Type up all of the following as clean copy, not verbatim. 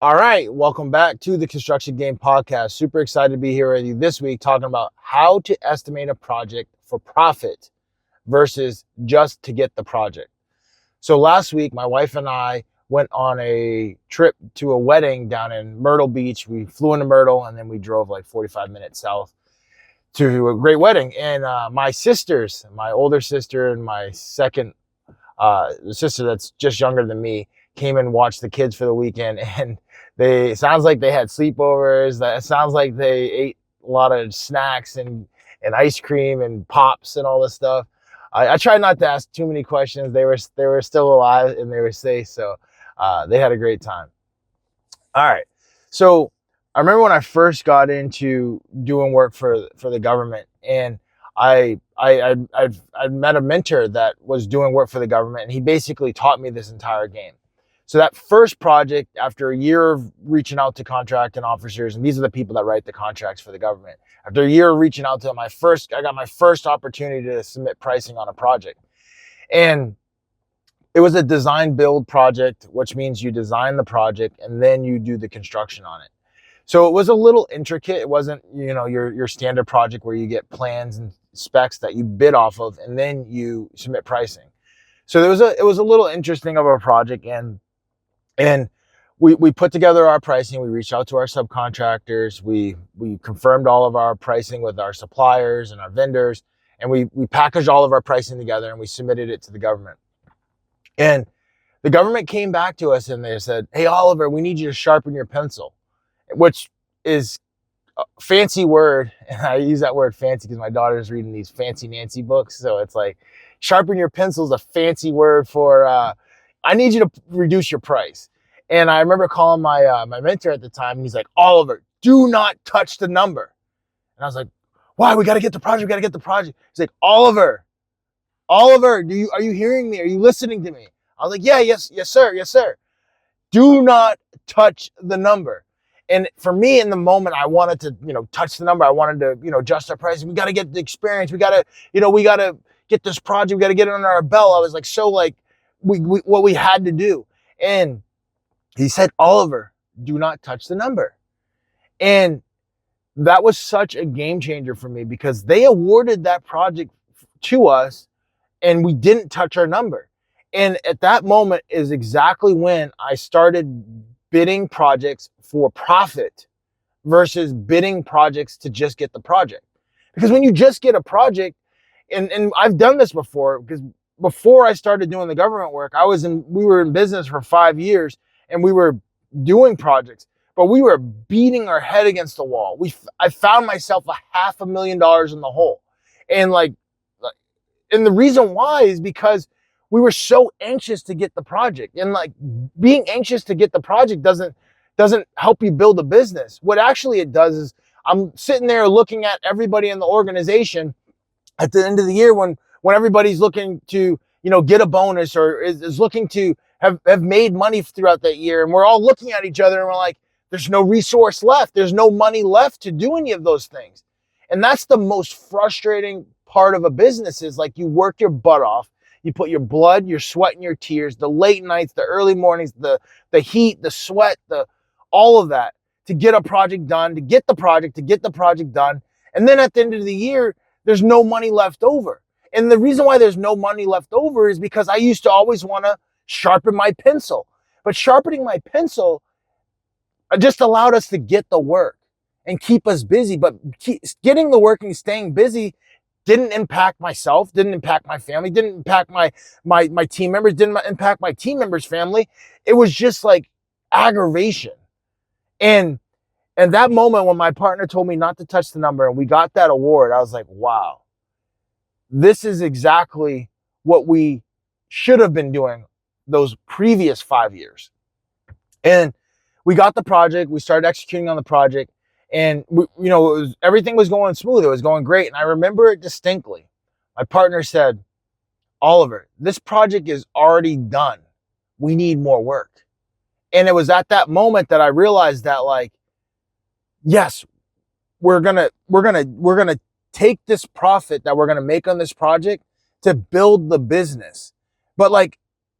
All right, welcome back to the Construction Game Podcast. Super excited to be here with you this week talking about how to estimate a project for profit versus just to get the project. So last week, my wife and I went on a trip to a wedding down in Myrtle Beach. We flew into Myrtle and then we drove like 45 minutes south to a great wedding. And my sisters, my older sister and my second sister that's just younger than me, came and watched the kids for the weekend, and it sounds like they had sleepovers. It sounds like they ate a lot of snacks and ice cream and pops and all this stuff. I tried not to ask too many questions. They were still alive and they were safe, so they had a great time. All right, so I remember when I first got into doing work for the government, and I met a mentor that was doing work for the government, and he basically taught me this entire game. So that first project, after a year of reaching out to contracting officers, and these are the people that write the contracts for the government. After a year of reaching out to them, I got my first opportunity to submit pricing on a project, and it was a design build project, which means you design the project and then you do the construction on it. So it was a little intricate. It wasn't, your standard project where you get plans and specs that you bid off of and then you submit pricing. So it was a little interesting of a project, and we put together our pricing. We reached out to our subcontractors. We confirmed all of our pricing with our suppliers and our vendors, and we packaged all of our pricing together and we submitted it to the government. And the government came back to us and they said, "Hey, Oliver, we need you to sharpen your pencil," which is a fancy word. And I use that word fancy because my daughter's reading these fancy Nancy books. So it's like, sharpen your pencil is a fancy word for, I need you to reduce your price. And I remember calling my mentor at the time, and he's like, "Oliver, do not touch the number." And I was like, "Why? We got to get the project. We got to get the project." He's like, Oliver, are you hearing me? Are you listening to me?" I was like, "Yeah, yes, sir. Yes, sir." Do not touch the number. And for me in the moment, I wanted to, touch the number. I wanted to, adjust our pricing. We got to get the experience. We got to get this project. We got to get it under our belt. I was like, so like what we had to do. And he said, "Oliver, do not touch the number." And that was such a game changer for me because they awarded that project to us and we didn't touch our number. And at that moment is exactly when I started bidding projects for profit versus bidding projects to just get the project. Because when you just get a project, and I've done this before, because before I started doing the government work, we were in business for 5 years and we were doing projects, but we were beating our head against the wall. I found myself $500,000 in the hole. And and the reason why is because we were so anxious to get the project, and like being anxious to get the project doesn't help you build a business. What actually it does is I'm sitting there looking at everybody in the organization at the end of the year when everybody's looking to, get a bonus or is looking to have made money throughout that year. And we're all looking at each other and we're like, there's no resource left. There's no money left to do any of those things. And that's the most frustrating part of a business is like you work your butt off. You put your blood, your sweat, and your tears, the late nights, the early mornings, the heat, the sweat, all of that to get a project done, to get the project done. And then at the end of the year, there's no money left over. And the reason why there's no money left over is because I used to always want to sharpen my pencil. But sharpening my pencil just allowed us to get the work and keep us busy. But getting the work and staying busy didn't impact myself, didn't impact my family, didn't impact my team members, didn't impact my team members' family. It was just like aggravation. And that moment when my partner told me not to touch the number and we got that award, I was like, wow, this is exactly what we should have been doing those previous 5 years. And we got the project, we started executing on the project, and everything was going smooth. It was going great. And I remember it distinctly. My partner said, "Oliver, this project is already done. We need more work." And it was at that moment that I realized that, like, yes, we're gonna take this profit that we're gonna make on this project to build the business. But like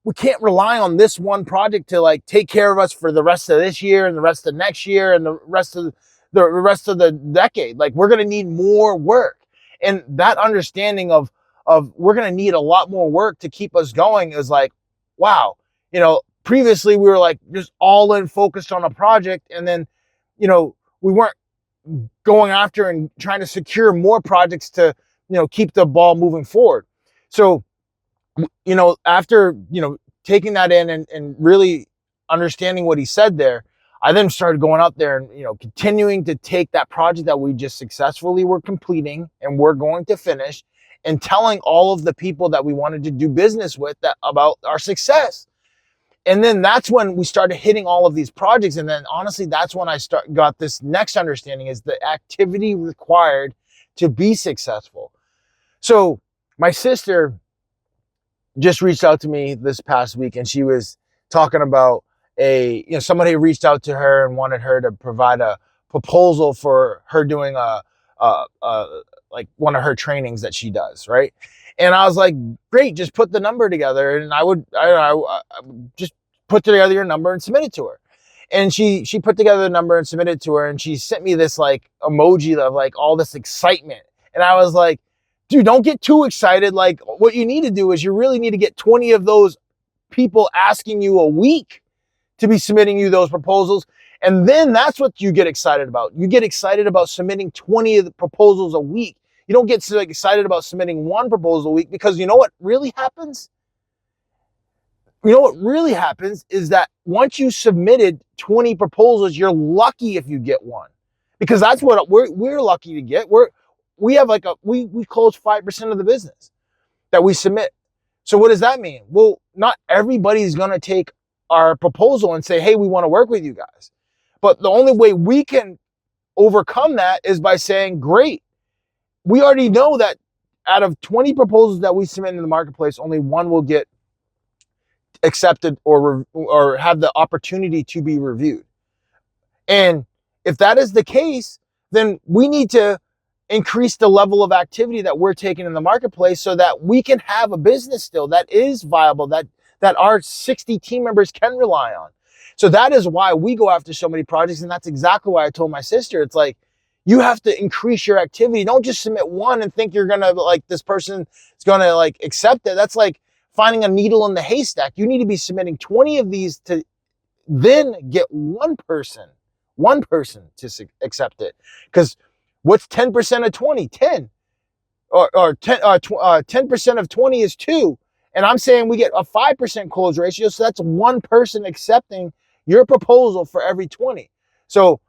we can't rely on this one project to like take care of us for the rest of this year and the rest of next year and the rest of the decade. Like, we're going to need more work. And that understanding of we're going to need a lot more work to keep us going is like, wow, previously we were like just all in focused on a project, and then, we weren't going after and trying to secure more projects to, keep the ball moving forward. So, after, taking that in and really understanding what he said there, I then started going out there and, continuing to take that project that we just successfully were completing and we're going to finish, and telling all of the people that we wanted to do business with that about our success. And then that's when we started hitting all of these projects. And then honestly, that's when I got this next understanding, is the activity required to be successful. So my sister just reached out to me this past week, and she was talking about somebody reached out to her and wanted her to provide a proposal for her doing like one of her trainings that she does, right? And I was like, great, just put the number together, and I would just put together your number and submit it to her. And she put together the number and submitted it to her, and she sent me this like emoji of like all this excitement. And I was like, dude, don't get too excited. Like, what you need to do is you really need to get 20 of those people asking you a week to be submitting you those proposals. And then that's what you get excited about. You get excited about submitting 20 of the proposals a week. You don't get so excited about submitting one proposal a week, because you know what really happens? What really happens is that once you submitted 20 proposals, you're lucky if you get one, because that's what we're lucky to get. We have like we close 5% of the business that we submit. So what does that mean? Well, not everybody's going to take our proposal and say, hey, we want to work with you guys. But the only way we can overcome that is by saying, great, we already know that out of 20 proposals that we submit in the marketplace, only one will get accepted or have the opportunity to be reviewed. And if that is the case, then we need to increase the level of activity that we're taking in the marketplace, so that we can have a business still that is viable, that our 60 team members can rely on. So that is why we go after so many projects. And that's exactly why I told my sister, it's like, you have to increase your activity. Don't just submit one and think you're going to, like, this person is going to like accept it. That's like finding a needle in the haystack. You need to be submitting 20 of these to then get one person to accept it. Because what's 10% of 20? 10. Or 10% of 20 is 2. And I'm saying we get a 5% close ratio. So that's one person accepting your proposal for every 20. So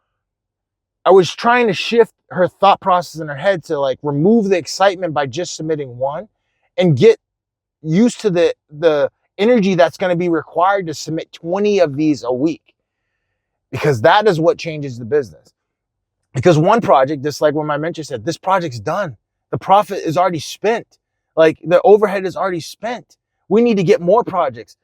I was trying to shift her thought process in her head to like remove the excitement by just submitting one, and get used to the energy that's going to be required to submit 20 of these a week, because that is what changes the business. Because one project, just like what my mentor said, this project's done. The profit is already spent. Like, the overhead is already spent. We need to get more projects.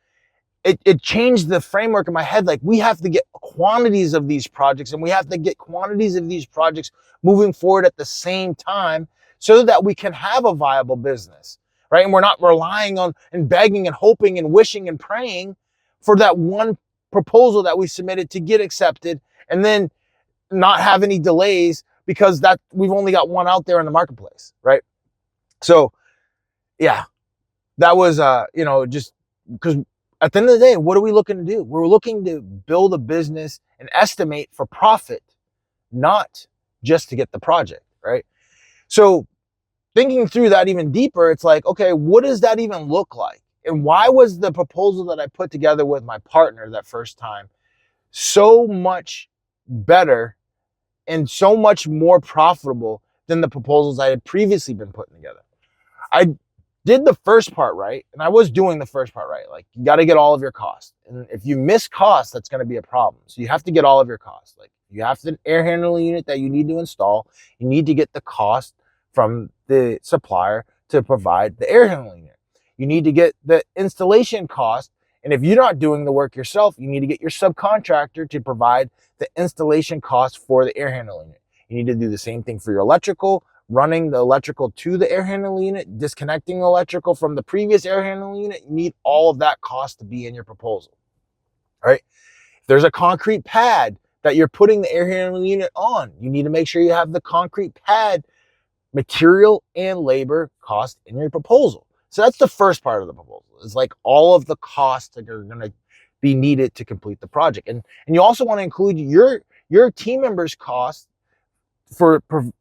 It changed the framework in my head. Like, we have to get quantities of these projects, and we have to get quantities of these projects moving forward at the same time, so that we can have a viable business, right? And we're not relying on and begging and hoping and wishing and praying for that one proposal that we submitted to get accepted, and then not have any delays because that we've only got one out there in the marketplace, right? So yeah, that was just because at the end of the day, what are we looking to do? We're looking to build a business and estimate for profit, not just to get the project, right? So thinking through that even deeper, it's like, okay, what does that even look like? And why was the proposal that I put together with my partner that first time so much better and so much more profitable than the proposals I had previously been putting together? I did the first part right, and I was doing the first part right. Like, you got to get all of your costs. And if you miss costs, that's going to be a problem. So you have to get all of your costs. Like, you have the air handling unit that you need to install. You need to get the cost from the supplier to provide the air handling unit. You need to get the installation cost. And if you're not doing the work yourself, you need to get your subcontractor to provide the installation cost for the air handling unit. You need to do the same thing for your electrical, running the electrical to the air handling unit, disconnecting the electrical from the previous air handling unit, you need all of that cost to be in your proposal, right? If there's a concrete pad that you're putting the air handling unit on, you need to make sure you have the concrete pad material and labor cost in your proposal. So that's the first part of the proposal. It's like all of the costs that are going to be needed to complete the project. And you also want to include your team members' cost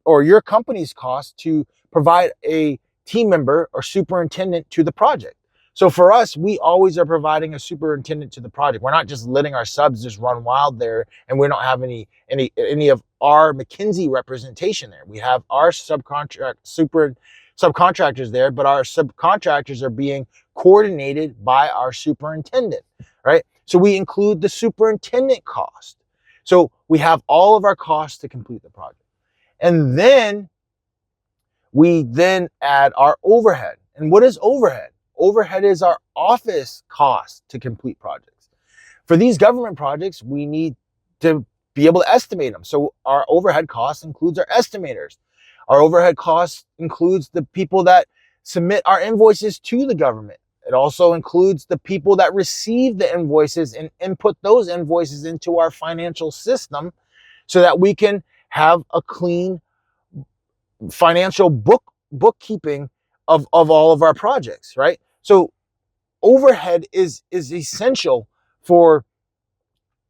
or your company's cost to provide a team member or superintendent to the project. So for us, we always are providing a superintendent to the project. We're not just letting our subs just run wild there, and we don't have any of our McKinsey representation there. We have our subcontractors there, but our subcontractors are being coordinated by our superintendent, right? So we include the superintendent cost. So we have all of our costs to complete the project. And then we then add our overhead. And what is overhead? Overhead is our office cost to complete projects. For these government projects, we need to be able to estimate them. So our overhead cost includes our estimators. Our overhead cost includes the people that submit our invoices to the government. It also includes the people that receive the invoices and input those invoices into our financial system so that we can have a clean financial bookkeeping of all of our projects, right? So overhead is essential for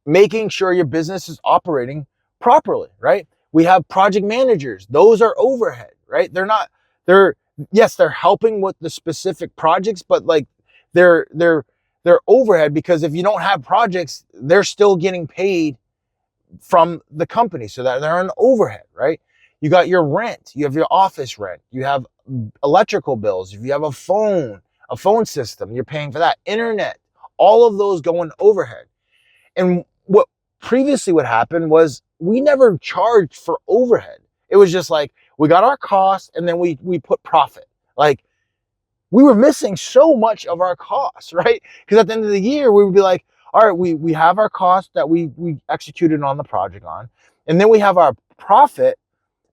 making sure your business is operating properly, right? We have project managers. Those are overhead, right? They're helping with the specific projects, but like they're overhead, because if you don't have projects, they're still getting paid from the company, so that they're an overhead, right? You got your rent, you have your office rent, you have electrical bills, if you have a phone system, you're paying for that, internet, all of those go in overhead. And what previously would happen was we never charged for overhead. It was just like, we got our costs and then we put profit. Like, we were missing so much of our costs, right? Because at the end of the year, we would be like, all right, we have our costs that we executed on the project on, and then we have our profit,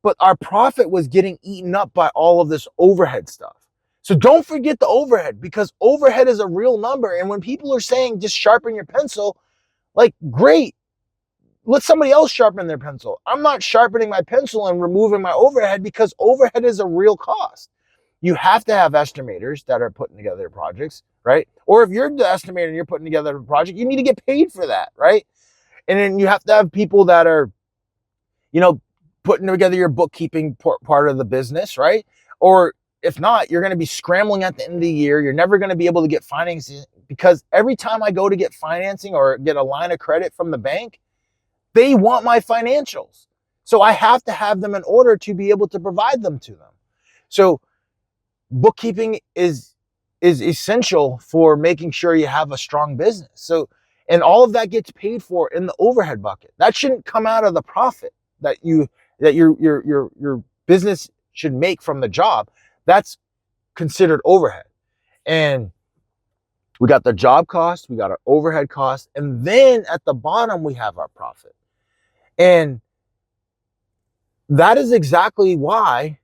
but our profit was getting eaten up by all of this overhead stuff. So don't forget the overhead, because overhead is a real number. And when people are saying just sharpen your pencil, like, great, let somebody else sharpen their pencil. I'm not sharpening my pencil and removing my overhead, because overhead is a real cost. You have to have estimators that are putting together projects, right? Or if you're the estimator and you're putting together a project, you need to get paid for that, right? And then you have to have people that are, putting together your bookkeeping part of the business, right? Or if not, you're going to be scrambling at the end of the year. You're never going to be able to get financing, because every time I go to get financing or get a line of credit from the bank, they want my financials. So I have to have them in order to be able to provide them to them. So bookkeeping is essential for making sure you have a strong business. So, and all of that gets paid for in the overhead bucket. That shouldn't come out of the profit that your business should make from the job. That's considered overhead. And we got the job cost, we got our overhead cost, and then at the bottom we have our profit. And that is exactly why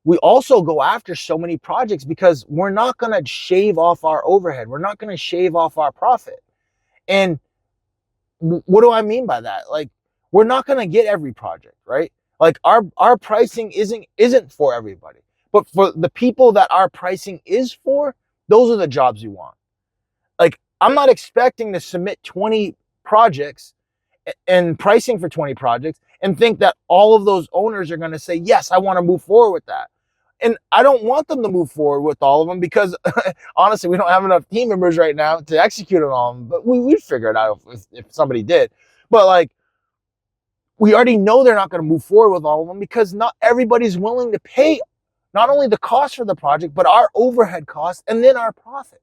we also go after so many projects, because we're not going to shave off our overhead. We're not going to shave off our profit. And what do I mean by that? Like, we're not going to get every project, right? Like, our pricing isn't for everybody, but for the people that our pricing is for, those are the jobs you want. Like, I'm not expecting to submit 20 projects and pricing for 20 projects and think that all of those owners are going to say, yes, I want to move forward with that. And I don't want them to move forward with all of them, because honestly, we don't have enough team members right now to execute on all of them, but we'd figure it out if somebody did. But like, we already know they're not going to move forward with all of them, because not everybody's willing to pay not only the cost for the project, but our overhead costs and then our profit.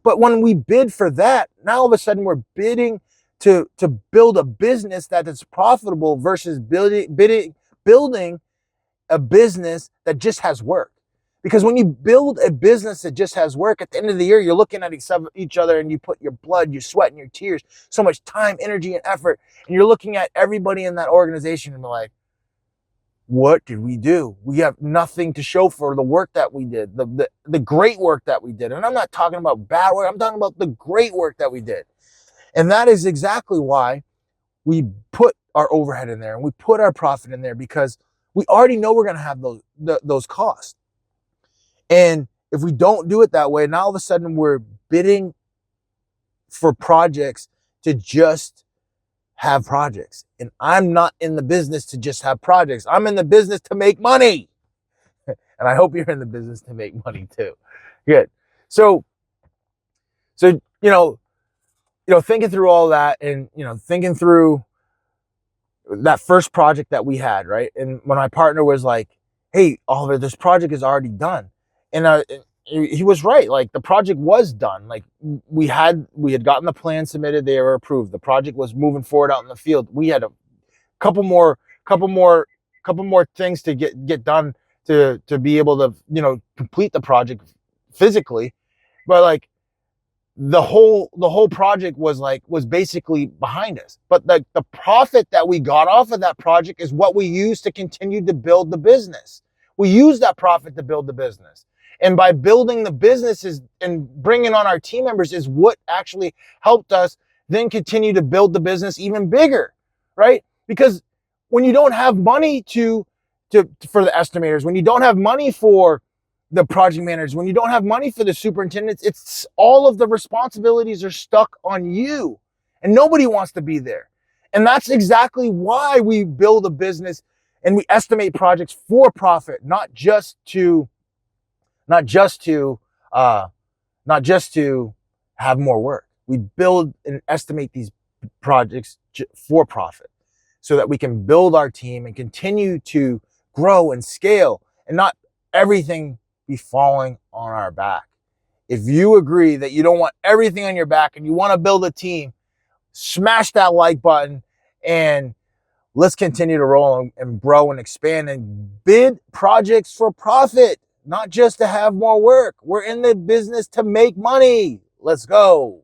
But when we bid for that, now all of a sudden we're bidding to build a business that is profitable versus building a business that just has work. Because when you build a business that just has work, at the end of the year, you're looking at each other and you put your blood, your sweat, and your tears, so much time, energy, and effort, and you're looking at everybody in that organization and be like, what did we do? We have nothing to show for the work that we did, the great work that we did. And I'm not talking about bad work. I'm talking about the great work that we did. And that is exactly why we put our overhead in there and we put our profit in there, because we already know we're going to have those costs. And if we don't do it that way, now all of a sudden we're bidding for projects to just have projects. And I'm not in the business to just have projects. I'm in the business to make money. And I hope you're in the business to make money too. Good. So, thinking through all that, and, thinking through that first project that we had, right? And when my partner was like, hey, Oliver, this project is already done. And he was right. Like, the project was done. Like, we had gotten the plan submitted. They were approved. The project was moving forward out in the field. We had a couple more things to get done to be able to, complete the project physically. But like, the whole project was basically behind us. But the profit that we got off of that project is what we use to continue to build the business. We use that profit to build the business. And by building the businesses and bringing on our team members is what actually helped us then continue to build the business even bigger, right? Because when you don't have money for the estimators, when you don't have money for the project managers, when you don't have money for the superintendents, it's all of the responsibilities are stuck on you, and nobody wants to be there. And that's exactly why we build a business and we estimate projects for profit, not just to have more work. We build and estimate these projects for profit so that we can build our team and continue to grow and scale, and not everything be falling on our back. If you agree that you don't want everything on your back and you want to build a team, smash that like button, and let's continue to roll and grow and expand and bid projects for profit, not just to have more work. We're in the business to make money. Let's go.